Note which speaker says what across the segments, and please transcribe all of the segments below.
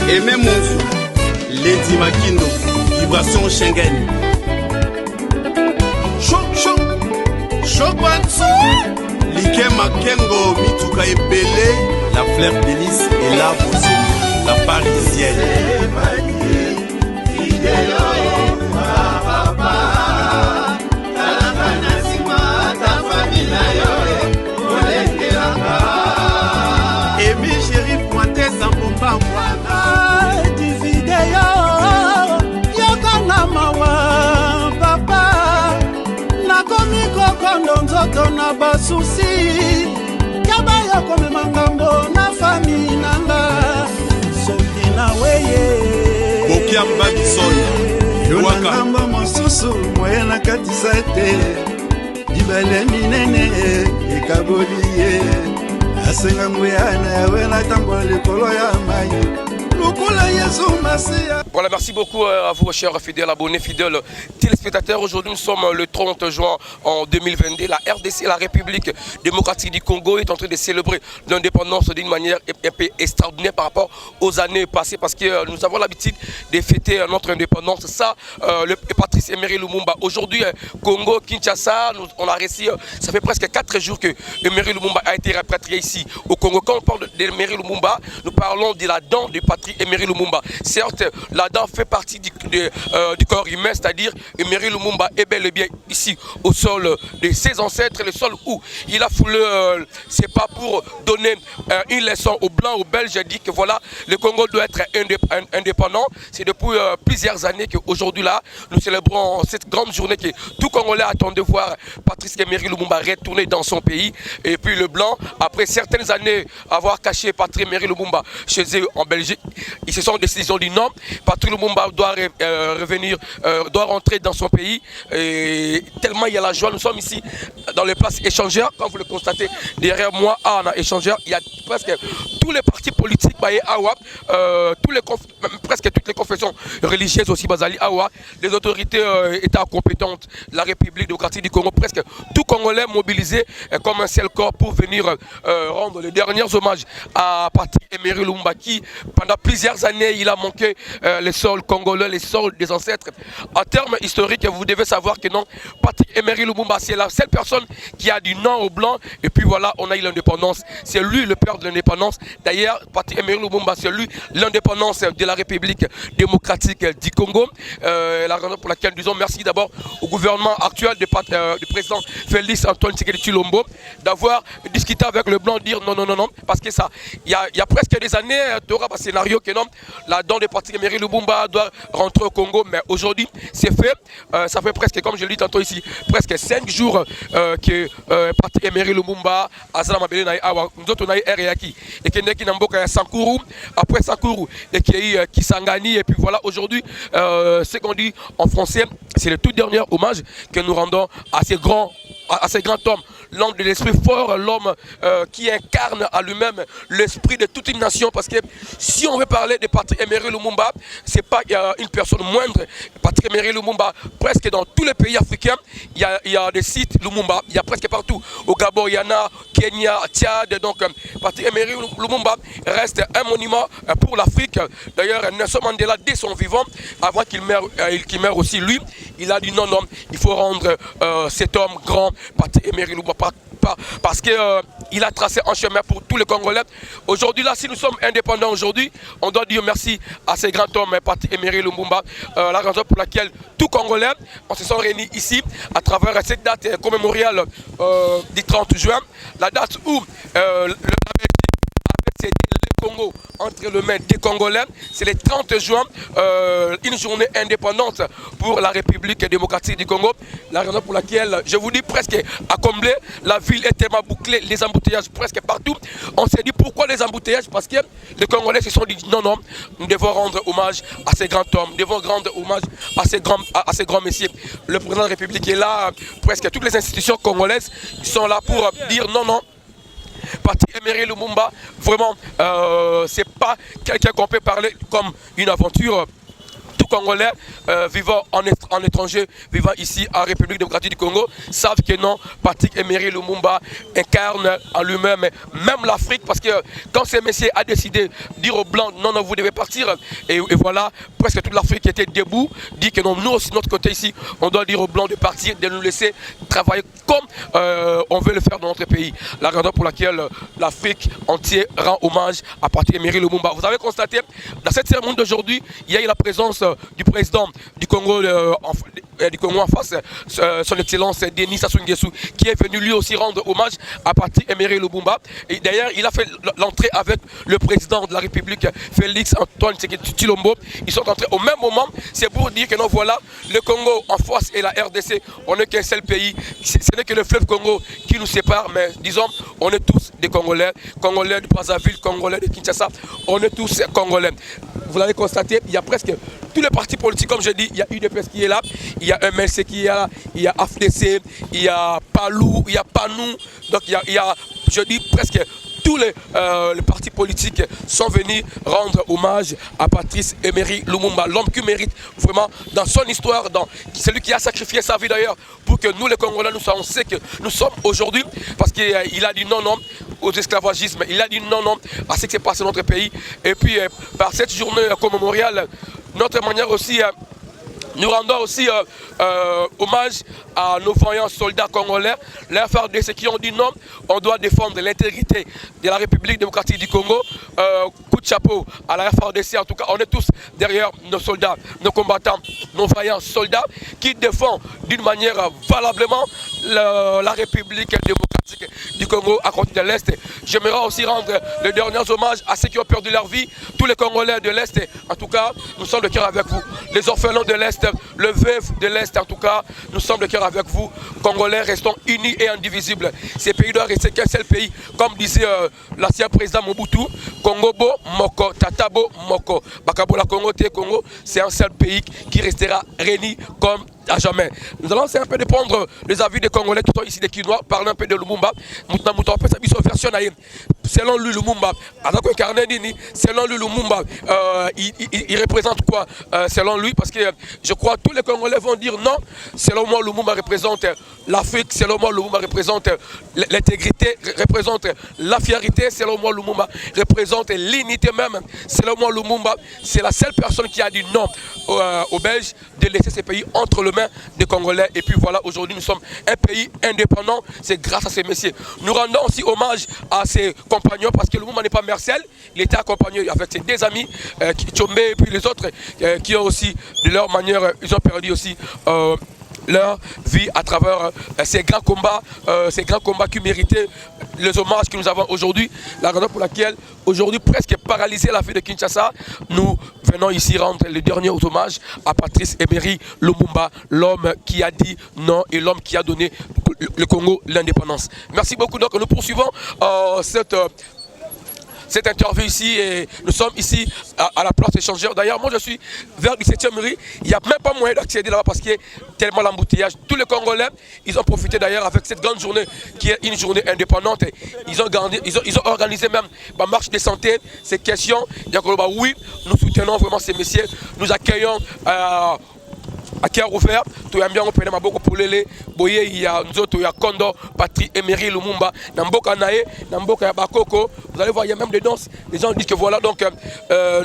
Speaker 1: Aimé Monzou, Lady Makindo, Vibration Schengen. Choc Banso, Liké Makengo, Mituka Ebele, la fleur d'hélice et la Bossou, la parisienne. Emi chéri pointé sans bomba
Speaker 2: divide yokanga mawa papa nakomi kokondo nzoto na basusi yaba yokomema ngambo na fami nanga soki na weye
Speaker 1: Bokiamba Bisoya
Speaker 2: ngambo mosusu moye nakatisa te libele minene ekaboli ye asenga nguyana yawe natambola likolo ya mai.
Speaker 3: Voilà, merci beaucoup à vous, chers fidèles abonnés, fidèles téléspectateurs. Aujourd'hui, nous sommes le 30 juin en 2022. La RDC, la République démocratique du Congo, est en train de célébrer l'indépendance d'une manière un peu extraordinaire par rapport aux années passées, parce que nous avons l'habitude de fêter notre indépendance. Ça, le Patrice Emery Lumumba. Aujourd'hui, Congo, Kinshasa, on a réussi, ça fait presque 4 jours que Emery Lumumba a été rapatrié ici au Congo. Quand on parle d'Emery Lumumba, nous parlons de la dent du Patrice Emery Lumumba. Certes, la dent fait partie du corps humain, c'est-à-dire Emery Lumumba est bel et bien ici au sol de ses ancêtres, le sol où il a foulé, c'est pas pour donner une leçon aux Blancs, aux Belges, dit que voilà, le Congo doit être indépendant. C'est depuis plusieurs années qu'aujourd'hui là, nous célébrons cette grande journée que tout Congolais attend de voir Patrice Emery Lumumba retourner dans son pays. Et puis le Blanc, après certaines années avoir caché Patrice Emery Lumumba chez eux en Belgique, ils se sont décidés, ils ont dit non, Patrice Lumumba doit revenir, doit rentrer dans son pays. Et tellement il y a la joie, nous sommes ici dans les places échangères, comme vous le constatez derrière moi, on a échangeur, il y a presque tous les partis politiques, presque toutes les confessions religieuses aussi, Bazali Awa, les autorités états compétentes, la République démocratique du Congo, presque tout Congolais mobilisé comme un seul corps pour venir rendre les derniers hommages à Patrice Emery Lumumba qui, pendant plusieurs années, il a manqué les sols congolais, les sols des ancêtres. En termes historiques, vous devez savoir que non, Patrice Emery Lumumba, c'est la seule personne qui a du Nord au Blanc, et puis voilà, on a eu l'indépendance. C'est lui le père de l'indépendance. D'ailleurs, Patrice Emery Lumumba, c'est lui l'indépendance de la République démocratique du Congo. La raison pour laquelle nous disons merci d'abord au gouvernement actuel du président Félix Antoine Tshisekedi Tshilombo d'avoir discuté avec le Blanc, dire non, non, non, non, parce que ça, il y a presque des années, tu auras un scénario que non, la dent de Patrice Emery Lumumba doit rentrer au Congo, mais aujourd'hui c'est fait. Ça fait presque, comme je le dis tantôt ici, presque 5 jours que Patrice Emery Lumumba, Azala Mabele Naï Awa, nous autres on a eu Ereaki, et qui n'est qu'un Sankuru, après Sankuru, et qui a eu Kisangani, et puis voilà, aujourd'hui, ce qu'on dit en français, c'est le tout dernier hommage que nous rendons à ces grands hommes, l'homme de l'esprit fort, l'homme qui incarne à lui-même l'esprit de toute une nation, parce que si on veut parler de Patrice Emery Lumumba, c'est pas une personne moindre. Patrice Emery Lumumba, presque dans tous les pays africains, il y a des sites Lumumba, il y a presque partout. Au Gabon, il y en a, Kenya, Tchad, donc Patrice Emery Lumumba reste un monument pour l'Afrique. D'ailleurs, Nelson Mandela, dès son vivant, avant qu'il meure aussi lui, il a dit non, non, il faut rendre cet homme grand, Patrice Emery Lumumba, parce qu'il a tracé un chemin pour tous les Congolais. Aujourd'hui, là, si nous sommes indépendants aujourd'hui, on doit dire merci à ces grands hommes, Patrice Emery Lumumba, la raison pour laquelle tout Congolais, on se sont réunis ici à travers cette date commémoriale du 30 juin, la date où le Congo entre les mains des Congolais, c'est le 30 juin, une journée indépendante pour la République démocratique du Congo. La raison pour laquelle, je vous dis presque à combler, la ville est tellement bouclée, les embouteillages presque partout. On s'est dit pourquoi les embouteillages? Parce que les Congolais se sont dit non, non, nous devons rendre hommage à ces grands hommes, nous devons rendre hommage à ces grands messieurs. Le président de la République est là, presque toutes les institutions congolaises sont là pour dire non, non. Patrice Emery Lumumba, vraiment, c'est pas quelqu'un qu'on peut parler comme une aventure. tout Congolais vivant en étranger, vivant ici en République démocratique du Congo, savent que non, Patrick Emery Lumumba incarne en lui-même même l'Afrique, parce que quand ce messieurs a décidé de dire aux Blancs, non, non, vous devez partir, et voilà, presque toute l'Afrique était debout, dit que non, nous aussi, de notre côté ici, on doit dire aux Blancs de partir, de nous laisser travailler comme on veut le faire dans notre pays. La raison pour laquelle l'Afrique entière rend hommage à Patrick Emery Lumumba. Vous avez constaté, dans cette cérémonie d'aujourd'hui, il y a eu la présence du président du Congo en face, son excellence Denis Sassou Nguesso, qui est venu lui aussi rendre hommage à Patrick Emery Lumumba. Et d'ailleurs, il a fait l'entrée avec le président de la République, Félix Antoine Tshisekedi. Ils sont entrés au même moment. C'est pour dire que non, voilà, le Congo en face et la RDC, on n'est qu'un seul pays. Ce n'est que le fleuve Congo qui nous sépare, mais disons, on est tous des Congolais, Congolais de Brazzaville, Congolais de Kinshasa, on est tous Congolais. Vous l'avez constaté, il y a presque tous les partis politiques, comme je dis, il y a UDPS qui est là, il y a MLC qui est là, il y a AFDC, il y a Palou, il y a Panou, donc il y a je dis presque tous les partis politiques sont venus rendre hommage à Patrice Emery Lumumba, l'homme qui mérite vraiment dans son histoire, celui qui a sacrifié sa vie d'ailleurs pour que nous les Congolais, nous sait que nous sommes aujourd'hui, parce qu'il a dit non aux esclavagismes, il a dit non à ce qui s'est passé dans notre pays. Et puis par cette journée commémoriale, notre manière aussi, nous rendons aussi hommage à nos vaillants soldats congolais, les FARDC qui ont dit non, on doit défendre l'intégrité de la République démocratique du Congo. Coup de chapeau à la FARDC, en tout cas, on est tous derrière nos soldats, nos combattants, nos vaillants soldats qui défendent d'une manière valablement la République démocratique du Congo à côté de l'Est. J'aimerais aussi rendre les derniers hommages à ceux qui ont perdu leur vie, tous les Congolais de l'Est. En tout cas, nous sommes de cœur avec vous. Les orphelins de l'Est, le veuf de l'Est, en tout cas, nous sommes de cœur avec vous. Congolais, restons unis et indivisibles. Ces pays doivent rester qu'un seul pays. Comme disait l'ancien président Mobutu, Congobo, Moko, Tatabo, Moko. Bakabola Congo, Congo, c'est un seul pays qui restera réuni comme à jamais. Nous allons essayer un peu de prendre les avis des Congolais qui sont ici, des Kinois, parler un peu de Lumumba. Selon lui, Lumumba, selon lui, Lumumba, il représente quoi selon lui? Parce que je crois que tous les Congolais vont dire non. Selon moi, Lumumba représente l'Afrique. Selon moi, Lumumba représente l'intégrité, représente la fierté. Selon moi, Lumumba représente l'unité même. Selon moi, Lumumba, c'est la seule personne qui a dit non aux Belges de laisser ces pays entre les mains des Congolais. Et puis voilà, aujourd'hui, nous sommes un pays indépendant. C'est grâce à ces messieurs. Nous rendons aussi hommage à ses compagnons, parce que Lumumba n'est pas Mercel. Il était accompagné avec ses deux amis, Tchombe et puis les autres, qui ont aussi, de leur manière, ils ont perdu aussi leur vie à travers ces grands combats qui méritaient les hommages que nous avons aujourd'hui. La raison pour laquelle aujourd'hui, presque paralysé la vie de Kinshasa, nous venons ici rendre le dernier hommage à Patrice Emery Lumumba, l'homme qui a dit non et l'homme qui a donné le Congo l'indépendance. Merci beaucoup. Donc nous poursuivons cette interview ici, et nous sommes ici à la place échangeur. D'ailleurs, moi je suis vers 17e rue. Il n'y a même pas moyen d'accéder là-bas parce qu'il y a tellement l'embouteillage. Tous les Congolais, ils ont profité d'ailleurs avec cette grande journée qui est une journée indépendante. Ils ont organisé même ma marche de santé, ces questions. Oui, nous soutenons vraiment ces messieurs. Nous accueillons à cœur ouvert, tu as bien repéré ma beaucoup pour les boyer, il y a Nzoto, il y a Kondo, Patrick Emery Lumumba, Namboka Nae, Namboka Bakoko. Vous allez voir, il y a même des danses. Les gens disent que voilà, donc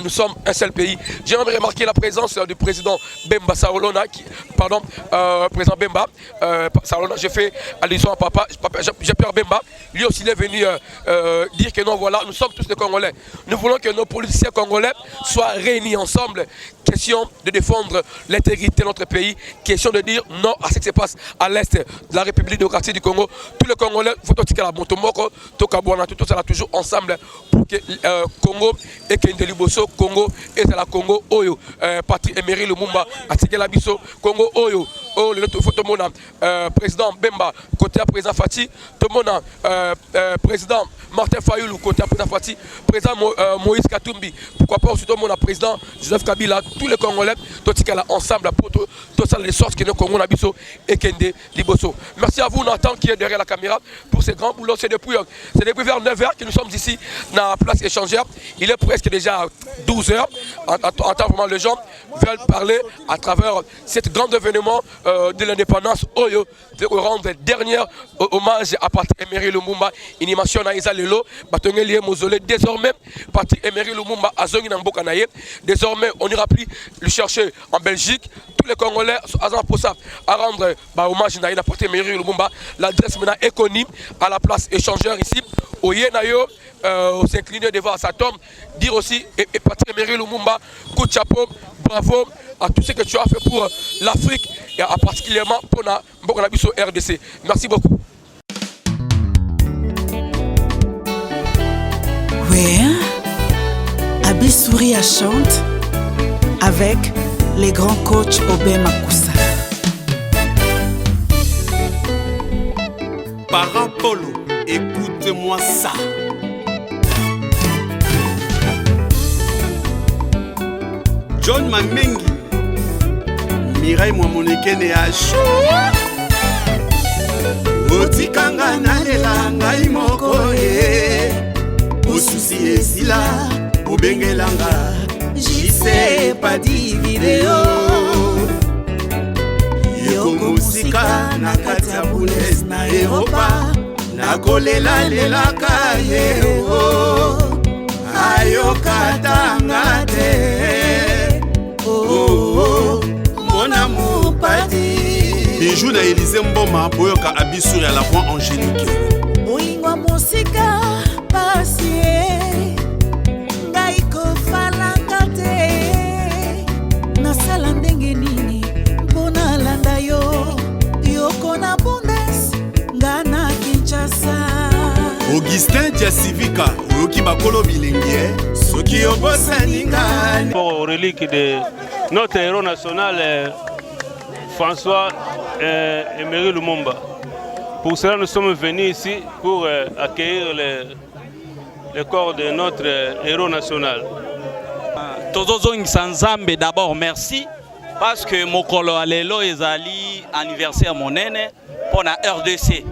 Speaker 3: nous sommes un seul pays. J'ai même remarqué la présence du président Bemba Saolona, président Bemba Saolona. J'ai fait allusion à papa Jean-Pierre Bemba. Lui aussi, il est venu dire que non, voilà, nous sommes tous des Congolais. Nous voulons que nos politiciens congolais soient réunis ensemble. Question de défendre l'intégrité de notre pays, question de dire non à ce qui se passe à l'est de la République démocratique du Congo. Tous les Congolais, il faut que la Montomoko, Tokabouana, tout ça toujours ensemble pour que Congo et que Ndeliboso, Congo et la Congo, Oyo, Patrick Emery Lumumba, Atikela Biso, Congo, Oyo, oh le faut tout le monde président Bemba côté président Fati, tout le monde président Martin Fayoulou côté président Fati, président Moïse Katumbi, pourquoi pas aussi tout le monde président Joseph Kabila, tous les Congolais, tout ce là ensemble pour tout ça les sortes que le Congo Nabiso et Kende Liboso. Merci à vous Nathan qui est derrière la caméra pour ce grand boulot. C'est depuis vers 9h que nous sommes ici dans la place échangère. Il est presque déjà 12h. En temps vraiment les gens veulent parler à travers cet grand événement de l'indépendance Oyo de rendre dernier hommage à Patrick Emery Lumumba animation na Isa Lelo batongeli mausolée désormais Patrick Emery Lumumba azongi na mboka na ye. Désormais on n'ira plus le chercher en Belgique. Tous les Congolais sont pour ça à rendre hommage à Patrick Emery Lumumba. L'adresse maintenant est connue à la place échangeur ici au Yenayo. S'incliner devant sa tombe, dire aussi et Patrick Emery Lumumba, coup de chapeau, bravo à tout ce que tu as fait pour l'Afrique et particulièrement pour la RDC. Merci beaucoup.
Speaker 4: Oui, Abissouri chante avec les grands coachs Obé Makusa.
Speaker 1: Parapolo, écoute-moi ça. John Mamengi, Mireille Mwamonekene Achou Otikanga nalela ngai moko ye Osusi esila, obengelanga Jise padi video Yoko musika na kati ya Bundes na Europa Nakolela lelaka ye Ayokatanga te mon amour padi Bijou na Élysée Mboma boyoka Abissouri à la voix angélique
Speaker 4: Oingwa musika pasie Ngai kofalanga te Nasala ndenge nini mpona landa yo Yoko na Bundes ngana Kinshasa
Speaker 1: Augustin Diasivika Oyoki bakolo bilengie Soki obosani ngani
Speaker 5: Pour relique de notre héros national François Emery Lumumba. Pour cela, nous sommes venus ici pour accueillir le corps de notre héros national.
Speaker 6: Tozozong Sanzambe, d'abord merci parce que Mokolo Alelo ezali anniversaire monene pour la RDC.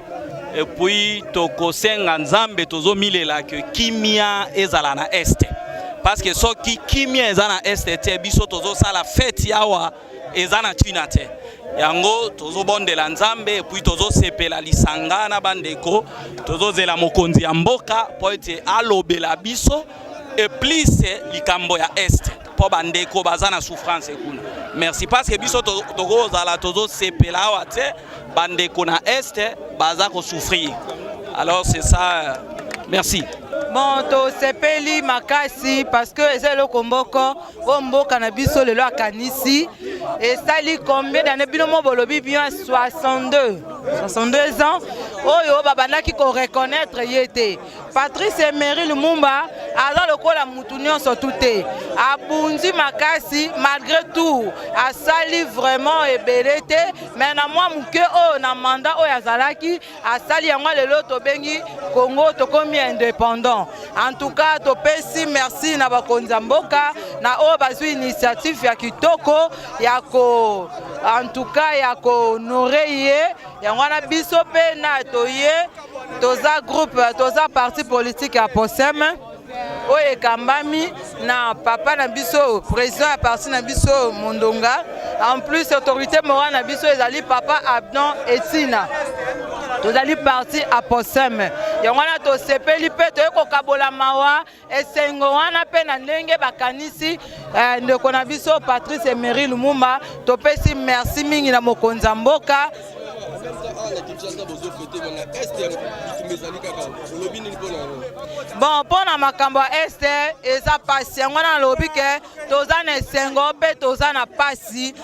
Speaker 6: Et puis Tokosenga Nzambe Tozo Milela que Kimia ezala na Est. Parce que ce qui Kimia ezala na Est te biso tozo sala fête yawa ezana Chinate. Yango tozo bondela Nzambe et puis tozo sepela lisanga na bandeko tozo zela mokonzi ya mboka po ete alobela biso et plus likambo ya Est po bandeko bazana souffrance kuna. Merci parce que biso tozo zala tozo sepela wa te bandeko na Est bazako souffrir. Alors c'est ça. Merci.
Speaker 7: Bon, to sepeli makasi parce que c'est le komboko, mboka na biso lelo akanisi et ça li combien d'années bino mo bolobi bien 62 ans. Oyo babanda ki ko reconnaître yete. Patrice Emery Lumumba aza lokola mutu nyonso tuté. Abunzi makasi malgré tout, asali vraiment ebelete mais na moi muke o na mandat o yazalaki asali yango lelo to bengi Congo to komi indépendant. En tout cas, topesi merci na bakonzi mboka na o bazwi initiative ya kitoko yako en tout cas yako honorer yango na biso pe na toye toza groupe toza parti politique à Posem oye kambami na papa na biso président à parti na biso Mondonga en plus autorité morale na biso ezali papa Abdon Etina tozali parti à Posem yango na to sepeli pe to kokabola mawa esengo wana pe na ndenge bakanisi ndeko na biso Patrice Emery Lumumba topesi merci mingi na mokonzi mboka. Bon, pour la makambo Est, et ça passe. On a lobby que tozana esengo pe tozana pasi.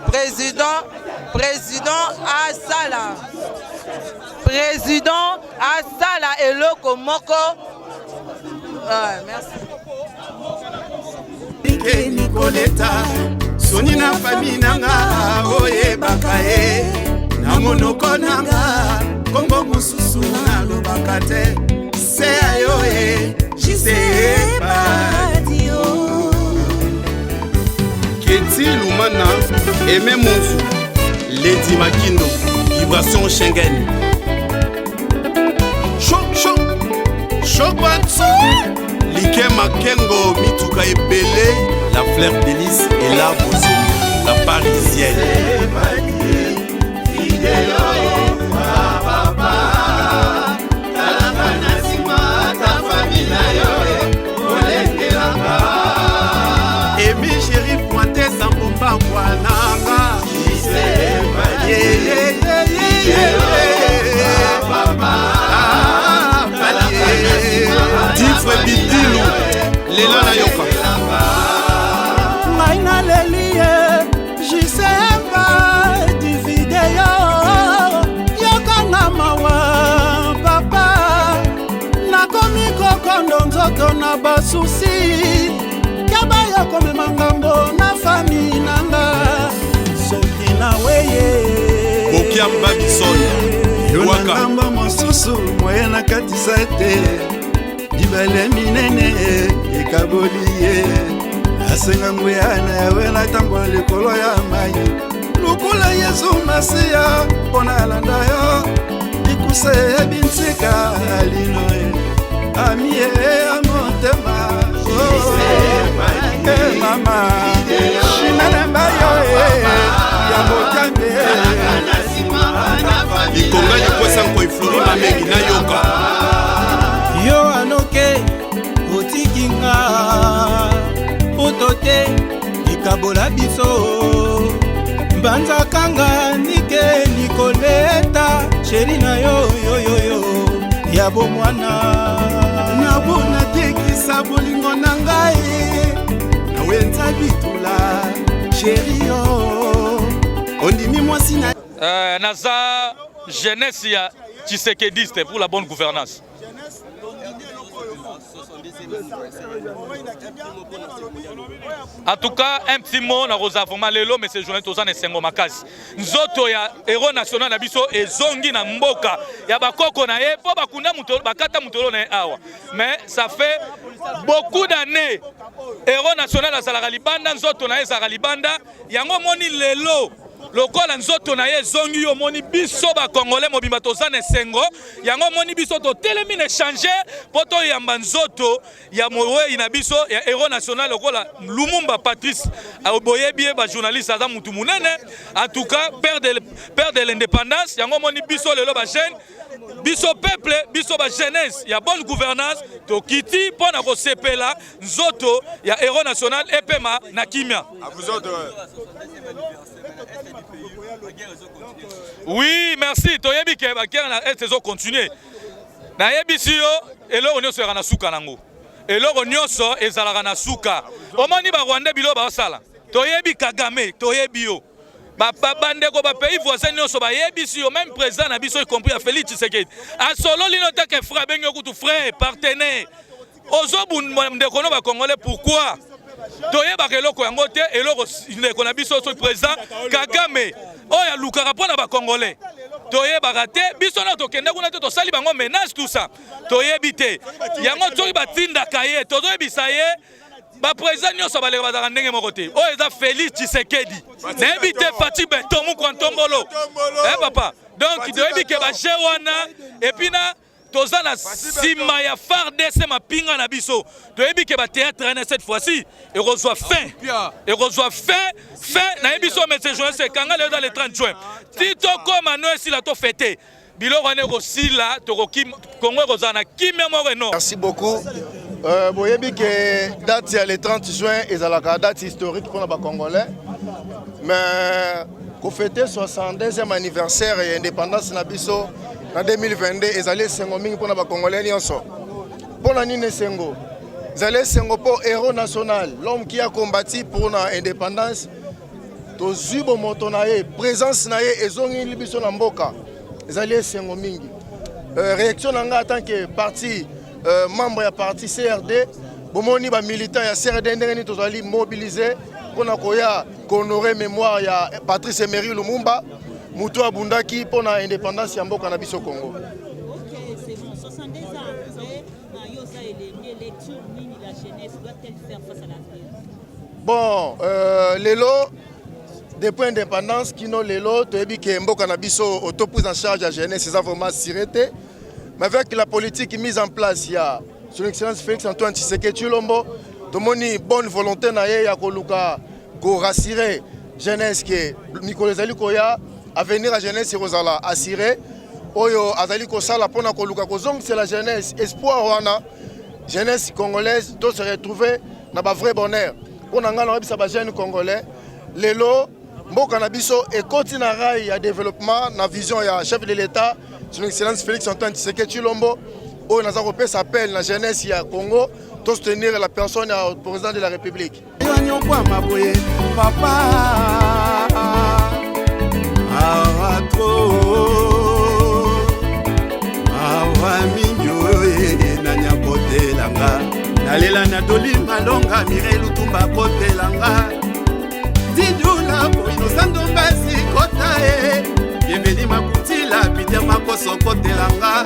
Speaker 7: Président Asala. Président Asala eloko moko. Merci.
Speaker 2: soni na fami nanga oyebaka ye na monoko nanga kombo mosusu nalobaka te se ayo e jisepadio Keti Lumana Aimé Monzou Lady Makindo Vibration Schengen Choc Batso Like Makengo Mituka Ebele La Fleur d'Hélice et la Bozou La Parisienne Emi chéri pointé sans pompa wananga Tifre Bidilu Lela na yoka
Speaker 8: Maina lelie Jisemba di video Yoka na mawa papa Nakomi kokondo nzoto na basusi Kabaya kome mangambo na fami nanga Soki na weye
Speaker 1: Bokia Babison
Speaker 2: Yonangamba mosusu moye na katisa ete Dibale minene ekaboli ye Asenga nguyana yawe na tambo likolo ya mayi Lukula Yesu Masiya pona alanda yo Ikuse ebintika alinoe Amie amotema mama Shinana bayo ya botambe
Speaker 1: Likonga likwesa nko iflori mamengi na yoka
Speaker 8: Yo anoke otikinga Otote ikabola biso Mbanza kanga nike nikoleta Sheri na yo yo yo yo Yabo mwana
Speaker 2: Nabona tekisa bolingo na ngai Nawenza bitula Sheri yo Ondimi mwasi na
Speaker 6: Naza jeunesse ya Tshisekediste pour la bonne gouvernance. En tout cas, un petit mot na Rosa vraiment lelo mais c'est journée tozana esengo makasi. Nzoto ya héros national na biso ezongi na mboka ya bakoko na ye po bakunda mutolo bakata mutolo na awa. Mais ça fait beaucoup d'années héros national azalaka libanda nzoto na ye ezalaka libanda yango moni lelo lokola nzoto na ye zongi yo moni biso ba congolais mobimba tozana esengo yango moni biso to telemi ne changer poto yamba nzoto ya mowe ina biso ya héros national lokola Lumumba Patrice aboyebi ba journaliste aza mutu munene en tout cas père de l'indépendance yango moni biso lelo ba jeune biso peuple biso ba jeunesse ya bonne gouvernance to kiti pona ko sepela nzoto ya héros national epema na kimia.
Speaker 1: À vous autres.
Speaker 6: Oui, merci. Toyebi ke ba guerre na saison continuer. Na yebisi yo eloko nyonso ya na suka nango. Eloko nyonso ezalaka na suka. Omoni ba Rwanda bilo ba sala. Toyebi Kagame, toyebi yo. Ba bandeko ba pays voisins nyonso ba yebisi yo même président na biso y compris à Félix Tshisekedi. A solo lino take frère benyo kutu frère partenaire. Ozobu ndeko no ba congolais pourquoi? Toyeba keloko yango te eloko ndeko na biso so président Kagame oya lukaka pona ba congolais toyeba te biso na tokenda kuna te tosali bango menace tout ça toyebi te yango toki batinda kaye tozoyebisa ye ba président nyonso baleka bazaka ndenge moko te oyo eza Félix Tshisekedi nayebi te Fati Betomu Kwantombolo papa donc toyebi ke ba je wana epina tozana sima ya FARDC mapinga na biso toyebi ke ba théâtre cette fois-ci et reçoit fin na biso mais ce jour c'est kanga le dans le 30 juin tito comme no si la to fêter biloko ne ko sila to ko kim Congo kozana kimia mo reno.
Speaker 9: Merci beaucoup. Boyebi ke date ya le 30 juin ezalaka date historique pour les Congolais mais ko fêter 62e anniversaire et indépendance na biso en 2022, ils allaient sengo mingi pour les Congolais nyonso. Pour la nine sengo, ils allaient sengo pour héros national, l'homme qui a combattu pour l'indépendance. To zubo motonaye, présence naye ezongi libiso na mboka. Ils allaient sengo mingi. Réaction nanga en tant que parti membre ya parti CRD, bomoni ba militant ya CRD ndenge ni tozali mobiliser pour honorer mémoire ya Patrice Emery Lumumba mutu abundaki pour la indépendance ya mboka na biso Congo.
Speaker 10: Ok, c'est bon. 62 ans après, Yosa et les lectures, la jeunesse doit-elle faire face à l'avenir?
Speaker 9: Bon, lelo depuis l'indépendance, kino lelo toyebi ke mboka na biso auto prise en charge la jeunesse, c'est vraiment sirete. Mais avec la politique mise en place, il y a son excellence Félix Antoine Tshisekedi Tshilombo, tout le monde bonne volonté na ye ya koluka ko rassurer jeunesse que Nicolas Zali Koya avenir la jeunesse rozala assuré oyo azali ko sala pona koluka ko zong c'est la jeunesse espoir wana jeunesse congolaise doit se retrouver na ba vrai bonheur. Pona ngana wabisa ba jeune congolais lelo mboka na biso ekoti na rai ya développement na vision ya chef de l'état son excellence Félix Antoine Tshisekedi Tshilombo où nous avons fait appel à la jeunesse à Congo de soutenir la personne au président de la République.
Speaker 2: Papa, nalela na doli malonga mirelu tumba kotelanga didula po inosando basi kotae bienveni makutila Peter makoso kotelanga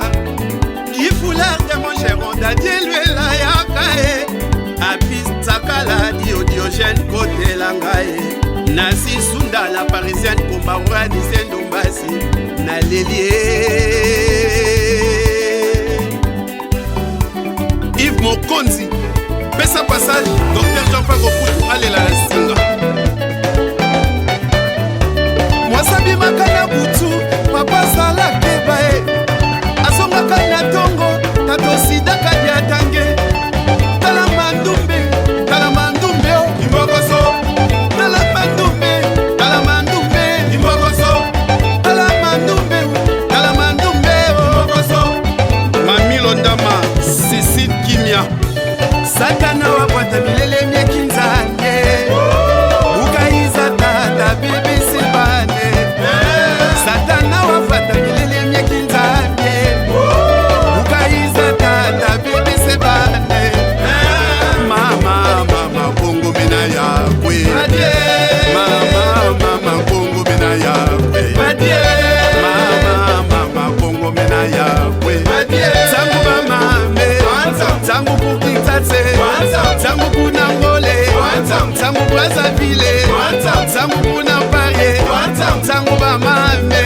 Speaker 2: ifoulard de mon cher Dadier luela yakae apistakala Diogène kotelanga nasi sunda la parisienne kombaura disendo mbasi na lelie Yves Mokonzi, pesa passage, Dr Jean-Paul Kofutu, allez la singa. Moi sabi makana butu, papa sala kebae. Asonga kana tongo, tato sida kadia tange. Talamandumbe, imbokoso. Talamandumbe, imbokoso. Talamandumbe, imbokoso. Mami Londama. Kimia Satana wapata milele myekinzanye Ukaiza tata bibi sibane Satana wapata milele myekinzanye Ukaiza tata bibi sibane Mama Kongo mina yakwe Mama Kongo mina yakwe Mama Kongo mina yakwe Tangu mamame Tangu kukitate Tangu kuna ngole Tangu Brazzaville Tangu kuna Paris Tangu bamame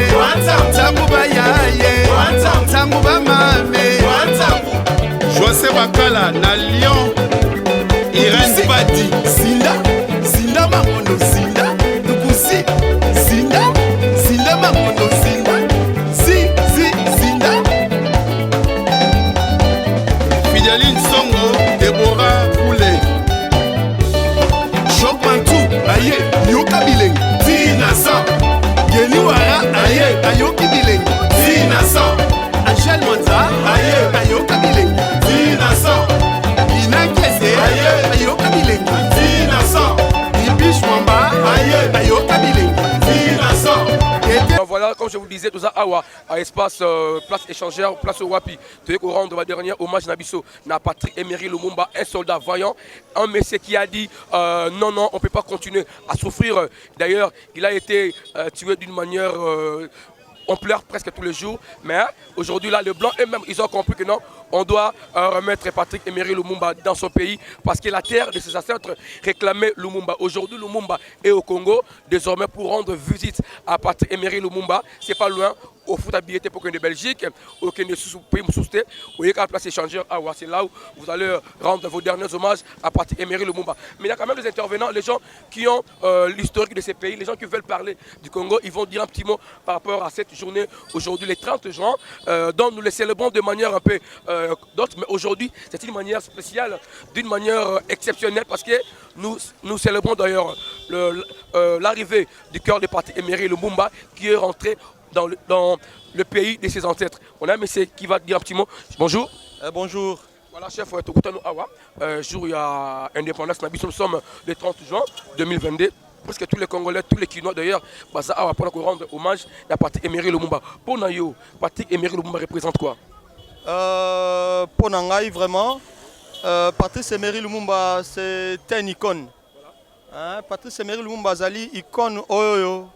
Speaker 2: Tangu bayaye Tangu bamame José Bakala na Lyon Irène Badi Zinda Mamondo Zinda Tukusi Zinda Mamondo Zinda Zinda Fideline Songo, Deborah Poulé Choc Mantou, aye, Nyoka Bileng Tina San, Geniwara, aye, Ayoki Bileng Tina San, Angel Monza, aye, Ayoka Bileng Tina San, Ina Kese, aye, Ayoka Bileng Tina San, Ibish Mwamba, aye, Ayoka Bileng Tina San.
Speaker 3: Voilà, comme je vous disais, tout ça, à espace, place échangère, place au Wapi. Tu es au rang de ma dernière hommage Nabiso, na Patrice Emery Lumumba, un soldat vaillant, un monsieur qui a dit non, on ne peut pas continuer à souffrir. D'ailleurs, il a été tué d'une manière. On pleure presque tous les jours, mais aujourd'hui, là, les Blancs eux-mêmes, ils ont compris que non, on doit remettre Patrice Emery Lumumba dans son pays parce que la terre de ses ancêtres réclamait Lumumba. Aujourd'hui, Lumumba est au Congo. Désormais, pour rendre visite à Patrice Emery Lumumba, c'est pas loin. Au foot habilité pour de Belgique, aucun de pays sousté, au lieu qu'à la place échangeur, c'est là où vous allez rendre vos derniers hommages à Patrice Emery Lumumba. Mais il y a quand même des intervenants, les gens qui ont l'historique de ces pays, les gens qui veulent parler du Congo, ils vont dire un petit mot par rapport à cette journée, aujourd'hui, les 30 juin, dont nous les célébrons de manière un peu d'autres, mais aujourd'hui, c'est une manière spéciale, d'une manière exceptionnelle, parce que nous célébrons d'ailleurs l'arrivée du cœur de Patrice Emery Lumumba, qui est rentré dans le pays de ses ancêtres. On a un monsieur qui va dire un petit mot. Bonjour.
Speaker 11: Bonjour.
Speaker 3: Voilà, chef Tokutano Awa. Jour il y a indépendance. Nous sommes le 30 juin 2022. Presque tous les Congolais, tous les Kinois d'ailleurs, Baza Awa pour rendre hommage à Patrice Emery Lumumba. Pour Nayo, Patrice Emery Lumumba représente quoi?
Speaker 11: Pour Nangaï, vraiment, Patrice Emery Lumumba, c'est une icône. Patrice Emery Lumumba azali icône oyo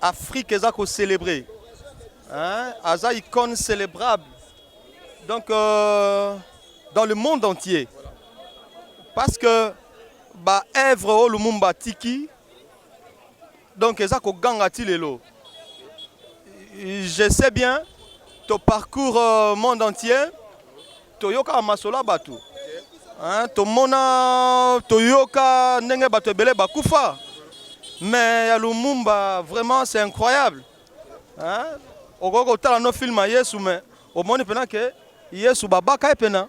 Speaker 11: Afrique eza ko célébrer. Aza icône célébrable. Donc dans le monde entier. Parce que ba œuvre o Lumumba tiki donc eza ko ganga ti lelo. Je sais bien ton parcours monde entier toyoka masola batu. Tomona toyoka ndenge bato ebele bakufa. Mais à Lumumba vraiment c'est incroyable. Okoko tala no film à Yesu mais au monde pena que Yesu babaka pena.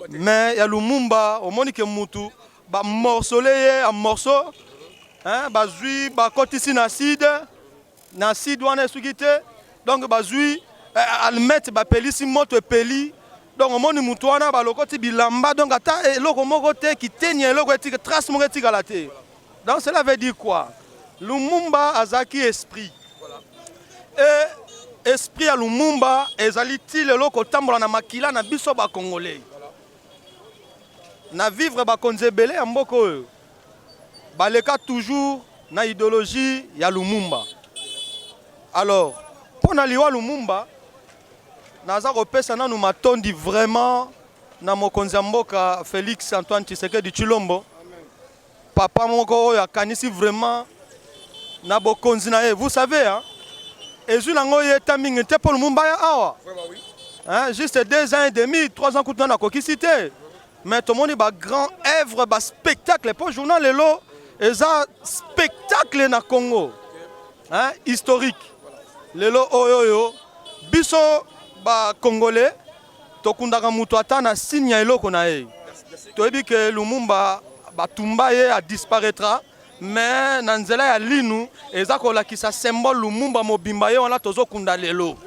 Speaker 11: Mais ya Lumumba au monde que mutu ba morcelé en morceaux. Bazui ba kotisi na acide wana sugite. Donc bazui almet ba pelisi moto peli. Donc au monde mutu wana ba lokoti bilamba donc ata eloko moko te ki tenya eloko etika trace moko etika la te. Donc cela veut dire quoi? Lumumba azaki esprit. Et esprit à Lumumba ezaliti lelo kotambola na makila na biso ba congolais. Na vivre ba konzebele ya mboko oyo. Baleka toujours na idéologie ya Lumumba. Alors, pour na liwa Lumumba naza kopesa nanu matondi vraiment na mokonzi mboka Félix Antoine Tshisekedi Tshilombo. Papa moko oyo akanisi vraiment na bokonzi na ye. Vous savez hein, ezui nango ye tamingi te pour Lumumba ya awa. Juste 2 ans et demi, 3 ans kutana kokisi te. Mais tout le monde ba grand œuvre ba spectacle pour journal lelo eza spectacle na Congo. Historique. Lelo oyo biso ba congolais tokundaka mutu ata na signe ya eloko na ye. Toyebi que Lumumba batumba ye a disparaîtra mais na nzela ya linu eza kolakisa symbole Lumumba mobimba ye wana tozokunda lelo.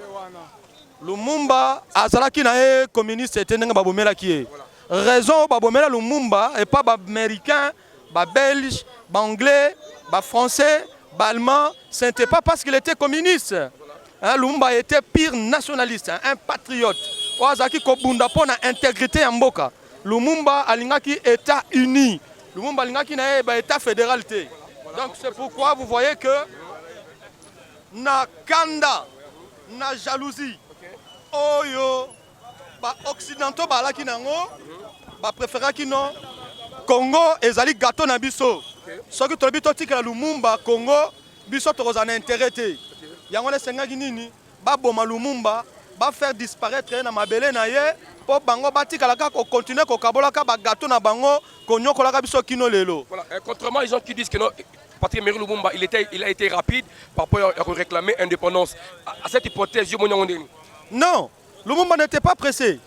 Speaker 11: Lumumba azalaki na ye communiste ete ndenge babomelaki ye. Raison babomela Lumumba et pas américain, belge, anglais, français, allemand, ce n'était pas parce qu'il était communiste. Lumumba était pire nationaliste, un patriote. Oazaki kobunda pona intégrité en mboka. Lumumba alingaki état uni. Lumumba alingaki na état fédéralité. Donc c'est pourquoi vous voyez que na kanda, na jalousie. Oyo ba occidentaux balaki nango ba préféraki non Congo ezali gâteau na biso. Soki tolobi totika Lumumba Congo biso tokoza na intérêt te. Yango le sengaki nini ba boma Lumumba ba faire disparaître na mabele na ye po bango batika la ka ko continuer ko kabola ka ba gâteau na bango ko nyokola ka biso kino lelo.
Speaker 3: Voilà, contrairement aux gens qui disent que non Patrice Emery Lumumba il a été rapide par rapport à réclamer indépendance. À cette hypothèse
Speaker 11: non, Lumumba n'était pas pressé.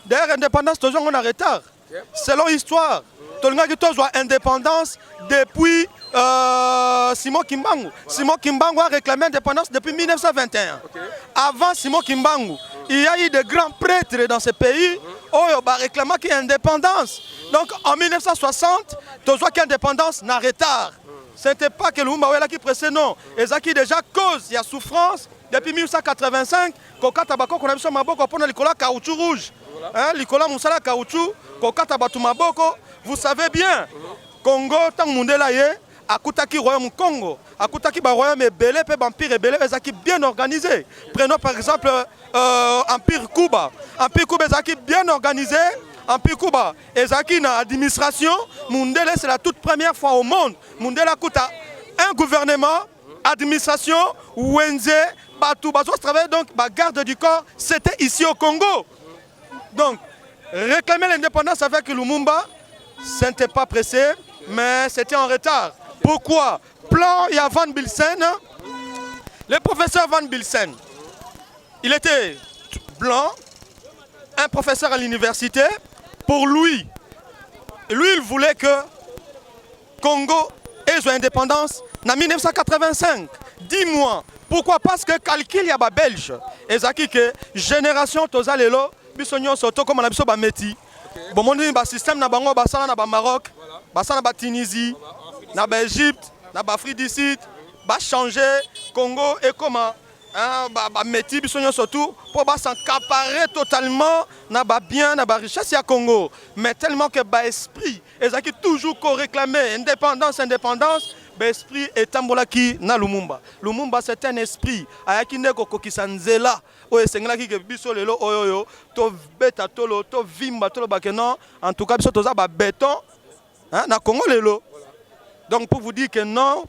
Speaker 11: D'ailleurs, l'indépendance, toujours on a retard. Selon l'histoire, indépendance depuis Simon Kimbangu. Simon Kimbangu a réclamé l'indépendance depuis 1921. Avant Simon Kimbangu, il y a eu de grands prêtres dans ce pays qui ont réclamé l'indépendance. Donc en 1960, toujours l'indépendance n'a retard. Ce n'était pas que Lumumba qui pressait, non. Et ça qui déjà cause, il y a souffrance. Depuis 1985, kokata bako kona biso maboko pona likola caoutchouc rouge. Likola musala caoutchouc, kokata batu maboko, vous savez bien. Congo tant mundela ye, akutaki royaume Congo, akutaki ba royaume ebele pe empire ebele ezaki bien organisé. Prenons par exemple empire Cuba. Empire Cuba ezaki bien organisé. Empire Cuba ezaki na administration, mundela c'est la toute première fois au monde. Mundela kuta un gouvernement, administration, Wenze donc la garde du corps, c'était ici au Congo. Donc, réclamer l'indépendance avec Lumumba, ce n'était pas pressé, mais c'était en retard. Pourquoi? Plan, il y a Van Bilsen, le professeur Van Bilsen, il était blanc, un professeur à l'université. Pour lui, il voulait que Congo ait son indépendance en 1985. 10 mois. Pourquoi? Parce que calcul y a ba belge. Ezaki que génération tozalelo bisonyo soto comme na biso ba meti. Bon moni ba système na bango ba sala na ba Maroc, ba sala na ba Tunisie, na ba Égypte, na ba Afrique du Sud, ba changer Congo et comment bameti biso nyonso surtout pour s'accaparer totalement na bien na richesse ya Congo, mais tellement que esprit ezaki toujours ko réclamer indépendance, esprit etambolaki na Lumumba. Lumumba c'est un esprit ayaki ndeko kokisa nzela oyo esengelaki ke biso lelo oyo to beta tolo to vimba tolo bakeno, en tout cas biso toza ba béton na Congo lelo. Donc pour vous dire que non,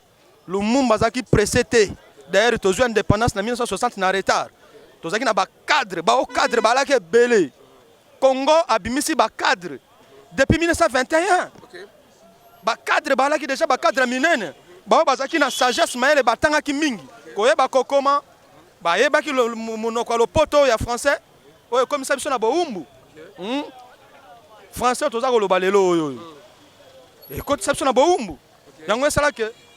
Speaker 11: Lumumba zaki précédé. D'ailleurs, tu as eu l'indépendance en 1960 en retard. Tu as eu un cadre, un cadre, un belé. Congo a bimisi un cadre depuis 1921. Un cadre, qui déjà un cadre minene. Il y a une sagesse, mais il y a une mingi. Il y a comment, il y a le poteau français. Comme ça, il y a un français, tu as eu le balelo. Écoute, ça, il y a un il y a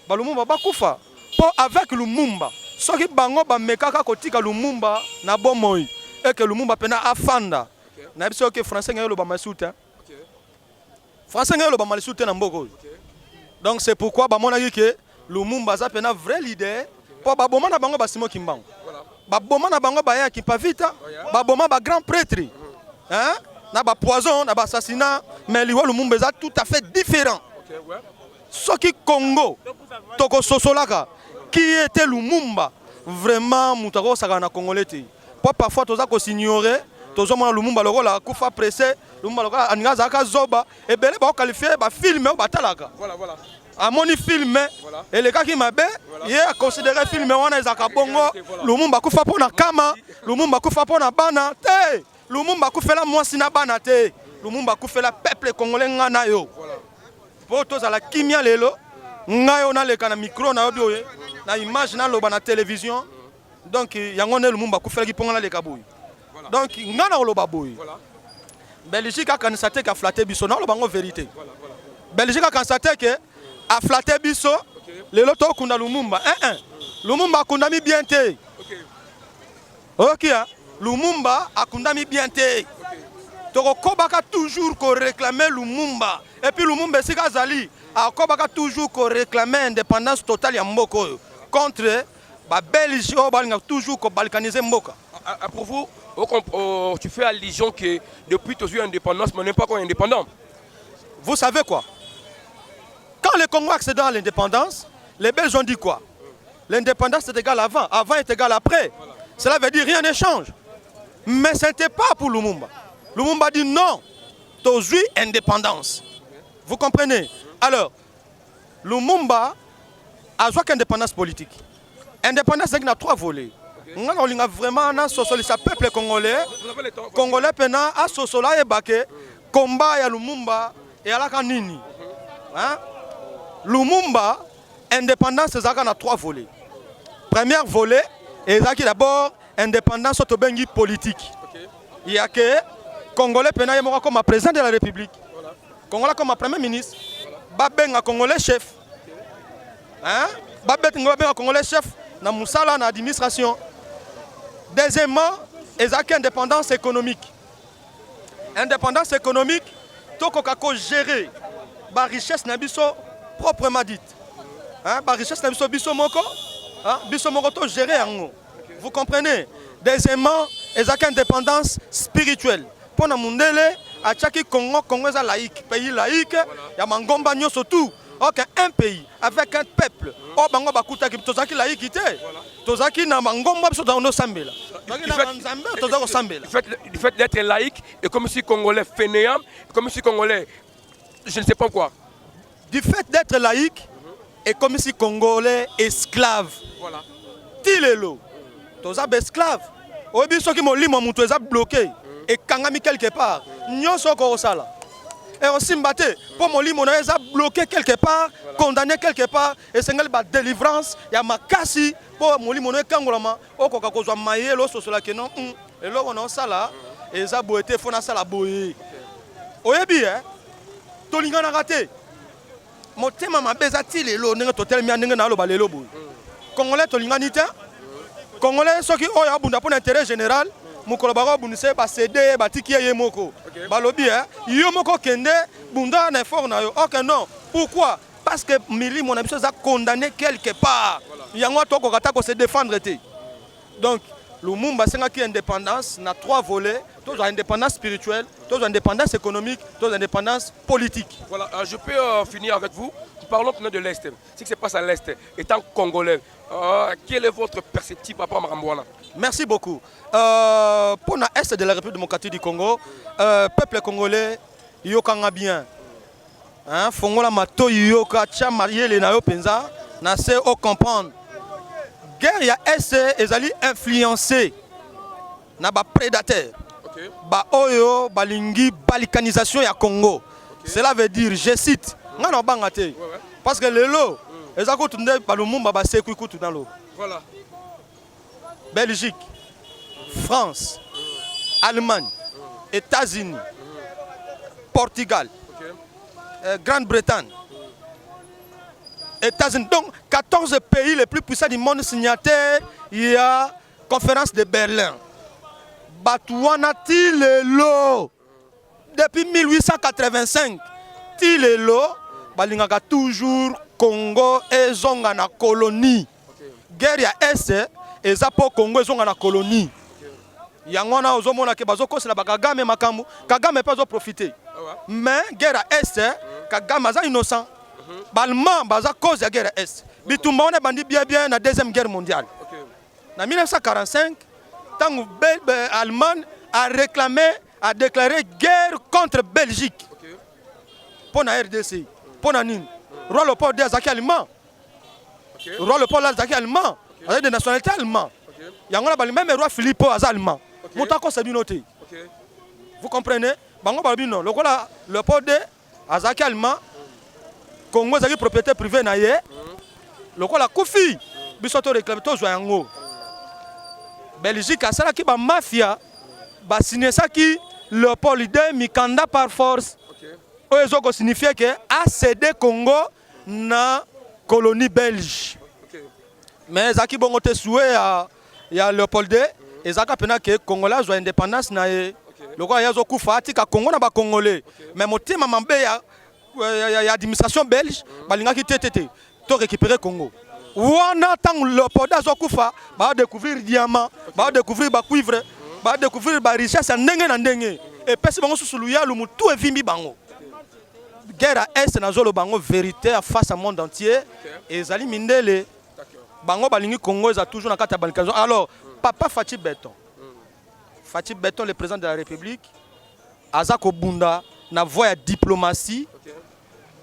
Speaker 11: un Lumumba bakufa. Avec Lumumba, ce qui bango ba mekaka kotika Lumumba na bomoi et que Lumumba pena afanda. Na biso que français ngelo ba masuta. Français ngelo ba masuta na mboko. Donc c'est pourquoi ba mona que Lumumba za pena vrai leader pour ba boma na bango ba Simon Kimbangu. Ba boma na bango ba ya Kipavita, ba boma ba grand prêtre. Hein? Na ba poison, na ba assassinat, mais liwa Lumumba za tout à fait différent. Ce qui Congo toko sosolaka qui était Lumumba vraiment mutako sakana congolais. Parfois toza ko s'ignorer, toza mona Lumumba loko la kufa pressé, Lumumba loko aningaza ka zoba et belé ba qualifier ba filmer ba talaka. Voilà. A moni filmer et les gars qui m'a il a considéré filmer wana ezaka bongo, Lumumba kufa pona kama, Lumumba kufa pona bana te, Lumumba kufa la mwasi na bana te, Lumumba kufa la peuple congolais ngana yo. Pour tous à la kimia lelo, ngayo na leka na micro na audio na image na loba na télévision. Donc yango ne Lumumba ku fela ki ponga na leka boy. Donc ngana loba boy. Belgique a constaté qu'a flatté biso na loba ngo vérité. Belgique a constaté que a flatté biso lelo to kunda Lumumba. Lumumba kundami bien te. OK. Lumumba a kundami bien te. Toko kobaka toujours ko réclamer Lumumba. Et puis Lumumba sika zali a kobaka toujours ko réclamer indépendance totale ya mboko contre ba Belgique o balinga toujours ko balkaniser mboka.
Speaker 3: Pour vous, tu fais allusion que depuis tu as eu indépendance mais n'est pas encore indépendant.
Speaker 11: Vous savez quoi? Quand les Congolais accèdent à l'indépendance, les Belges ont dit quoi? L'indépendance est égale avant est égal après. Voilà. Cela veut dire rien ne change. Mais ce n'était pas pour Lumumba. Lumumba dit non, tu as eu indépendance. Vous comprenez? Alors, Lumumba a joué indépendance politique. Indépendance, il y a 3 volets. On a vraiment un peuple congolais. Congolais pena a sosola et baké combat ya Lumumba et à la kanini. Lumumba indépendance c'est a 3 volets. Premier volet et d'abord indépendance autobengi politique. Il y a que Congolais pena yemoko comme président de la République. Congolais comme premier ministre. Babenga Congolais chef. Babenga Congolais chef na musala na administration. Deuxièmement, il y a indépendance économique. Indépendance économique, tout ce gérer la richesse nabiso proprement dite. La richesse nabiso biso moko, biso moko to gérer en. Vous comprenez? Deuxièmement, il y a indépendance spirituelle. Pour nous mundele, à chaque Congo, Congo est laïque, pays laïque, il y a mangomba nyo surtout. Ok, un pays avec un peuple. Oh, bango bakuta ki tozaki laïcité. Tozaki na mangomba biso dans nos sambela.
Speaker 3: Du fait d'être laïque et comme si congolais fainéant, comme si congolais, je ne sais pas quoi.
Speaker 11: Du fait d'être laïque et comme si congolais esclave.
Speaker 3: Voilà.
Speaker 11: Tilelo. Tozab esclave. Obi soki mo limo mutu eza bloqué et kangami quelque part. Nyonso ko osala. Et aussi mbaté pour mon limo na eza bloqué quelque part, condamné quelque part et c'est ngel ba délivrance ya makasi pour mon limo na kangolama okoka kozwa mayelo sosola ke non et là on osala eza boete fona sala boye. Oyebi to lingana raté. Motema mabeza tilelo ndenge totel mi ndenge na lo balelo boye. Congolais to lingani te. Congolais soki oyo abunda pour intérêt général. Mukolo bako bunise ba cédé ba tiki ye moko balobi yo moko kende bunda na effort na yo. OK non, pourquoi? Parce que mili mon ami a condamné quelque part. Yango to ko kata ko se défendre te. Donc, Lumumba c'est indépendance na 3 volets, tous indépendance spirituelle, tous indépendance économique, tous indépendance politique.
Speaker 3: Voilà, je peux finir avec vous. Parlons maintenant de l'Est. Ce qui se passe à l'Est, étant congolais, quel est votre perspective par rapport à Marambouana?
Speaker 11: Merci beaucoup. Pour l'Est de la République démocratique du Congo, peuple congolais, yokanga bien. Fongola mato yoka tcha marié na yo penza, na se au comprendre. Guerre ya Est ezali influencé na ba prédateur. Ba oyo balingi balkanisation ya Congo. Cela veut dire, je cite, ngana bangate. Parce que lelo ezako tunde balumumba ba seku kutu dans l'eau.
Speaker 3: Voilà.
Speaker 11: Belgique, France, Allemagne, États-Unis, Portugal, Grande-Bretagne, États-Unis. Donc, 14 pays les plus puissants du monde signataires, il y a conférence de Berlin. Batouana Tilelo, depuis 1885, Tilelo, balingaka toujours Congo et zonga na colonie. Guerre ya Est, et Zapo Congo et zonga na colonie. Yangona ozomona ke bazoko c'est la Kagame makambu, Kagame pas profiter. Mais guerre à Est, Kagame aza innocent. Balman baza cause de guerre à Est. Bitumba on est bandi bien dans la deuxième guerre mondiale. En 1945, tant que Allemagne a réclamé, a déclaré guerre contre Belgique. Pour la RDC, pour la NIN. Roi Leopold des Azaki allemand. Roi Leopold des Azaki allemand. Avec des nationalités allemandes. Yangona bali même roi Philippe allemand. Montako c'est d'une autre. Vous comprenez? Bango balbino, le roi Leopold des Azaki allemand. Congo est propriété privée naie. Le roi la Koufi. Bisoto réclame tout joyango. Belgique a ça qui ba mafia. Ba signé ça qui Leopold de Mikanda par force. Oyo signifie que a cédé Congo na colonie belge. Mais zaki bongo te soué ya Leopold et zaka pena que Congolais zo indépendance na e. Le roi yazo kufa tika Congo na ba congolais. Mais motima mambe ya administration belge balinga ki tétété to récupérer Congo. Wana tang Leopold azo kufa ba découvrir diamant, ba découvrir ba cuivre, ba découvrir ba richesse ndenge na ndenge. Et pesi bango susuluya lu mutu evimbi bango. Guerre à Est na zolo bango vérité face au monde entier et zali mindele bango balingi Congo est toujours na kata balkazo. Alors papa Fachi Beton le président de la République azako bunda na voie diplomatie